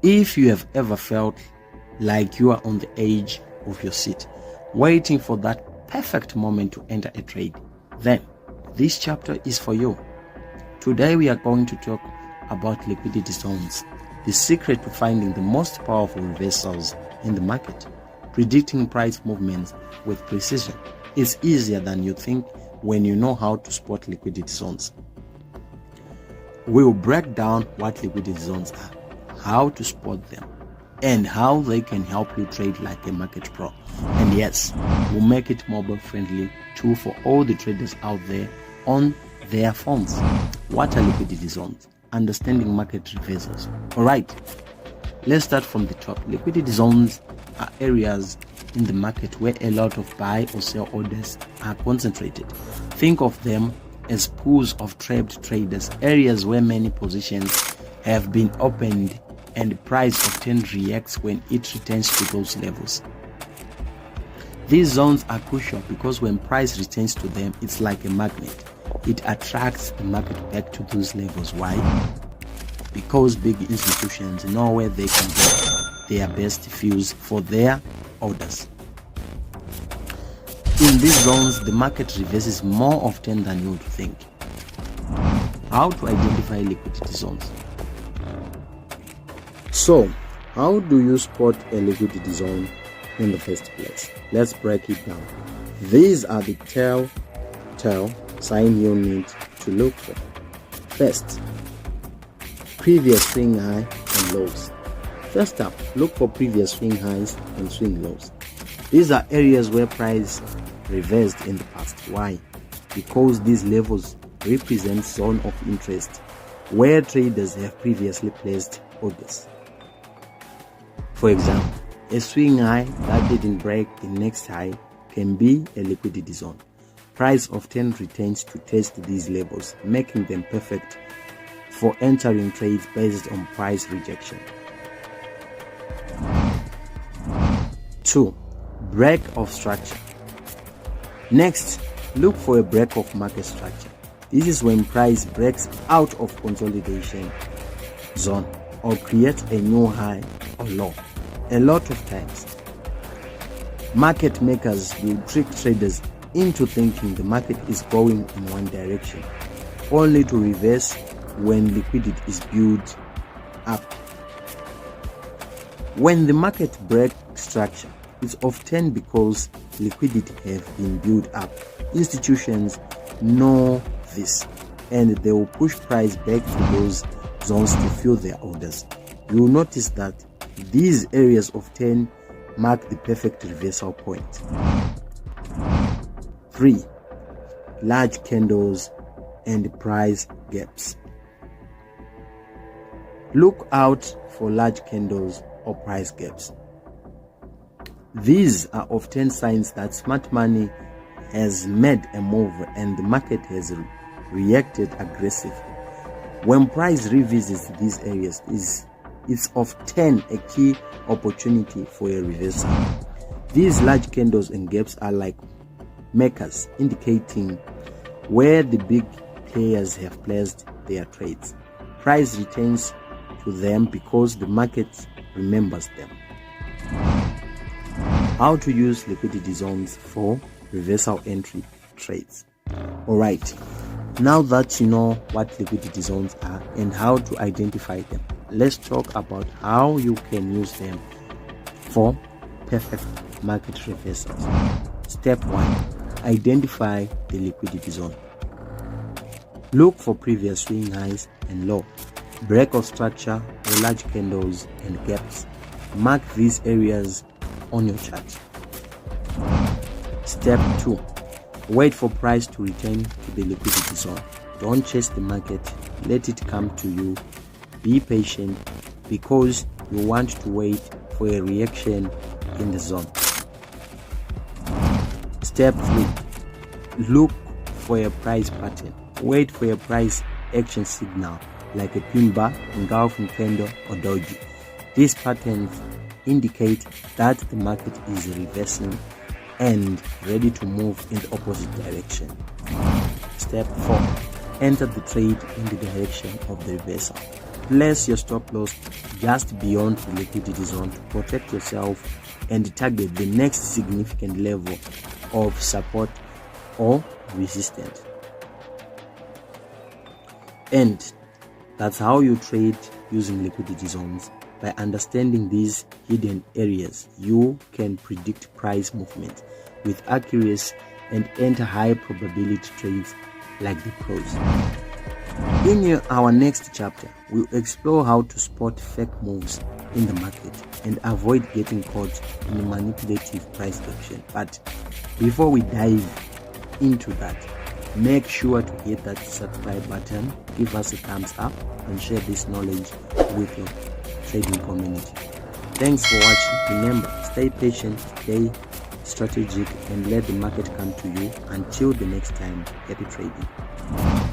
If you have ever felt like you are on the edge of your seat, waiting for that perfect moment to enter a trade, then this chapter is for you. Today we are going to talk about liquidity zones, the secret to finding the most powerful reversals in the market. Predicting price movements with precision is easier than you think when you know how to spot liquidity zones. We will break down what liquidity zones are, how to spot them, and how they can help you trade like a market pro. And yes, we'll make it mobile friendly too for all the traders out there on their phones. What are liquidity zones? Understanding market reversals. Alright, let's start from the top. Liquidity zones are areas in the market where a lot of buy or sell orders are concentrated. Think of them as pools of trapped traders, areas where many positions have been opened and the price often reacts when it returns to those levels. These zones are crucial because when price returns to them, it's like a magnet. It attracts the market back to those levels. Why? Because big institutions know where they can get their best fills for their orders. In these zones, the market reverses more often than you would think. How to identify liquidity zones? So, how do you spot a liquidity zone in the first place? Let's break it down. These are the telltale signs you need to look for. First, previous swing high and lows. First up, look for previous swing highs and swing lows. These are areas where price reversed in the past. Why? Because these levels represent zone of interest where traders have previously placed orders. For example, a swing high that didn't break the next high can be a liquidity zone. Price often returns to test these levels, making them perfect for entering trades based on price rejection. 2. Break of structure. Next, look for a break of market structure. This is when price breaks out of consolidation zone or creates a new high or low. A lot of times, market makers will trick traders into thinking the market is going in one direction, only to reverse when liquidity is built up. When the market breaks structure, it's often because liquidity have been built up. Institutions know this, and they will push price back to those zones to fill their orders. You will notice that these areas often mark the perfect reversal point. 3. Large candles and price gaps. Look out for large candles or price gaps. These are often signs that smart money has made a move and the market has reacted aggressively. When price revisits these areas, it's often a key opportunity for a reversal. These large candles and gaps are like markers indicating where the big players have placed their trades. Price returns to them because the market remembers them. How to use liquidity zones for reversal entry trades. Alright, now that you know what liquidity zones are and how to identify them, let's talk about how you can use them for perfect market reversals. Step 1. Identify the liquidity zone. Look for previous swing highs and low, break of structure or large candles and gaps. Mark these areas on your chart. Step 2. Wait for price to return to the liquidity zone. Don't chase the market, let it come to you. Be patient because you want to wait for a reaction in the zone. Step 3. Look for a price pattern. Wait for a price action signal like a pin bar, engulfing candle or doji. These patterns indicate that the market is reversing and ready to move in the opposite direction. Step 4. Enter the trade in the direction of the reversal. Place your stop loss just beyond the liquidity zone to protect yourself and target the next significant level of support or resistance. And that's how you trade using liquidity zones. By understanding these hidden areas, you can predict price movement with accuracy and enter high probability trades like the pros. In our next chapter, we'll explore how to spot fake moves in the market and avoid getting caught in manipulative price action. But before we dive into that, make sure to hit that subscribe button, give us a thumbs up, and share this knowledge with your trading community. Thanks for watching. Remember, stay patient, stay strategic, and let the market come to you. Until the next time, happy trading.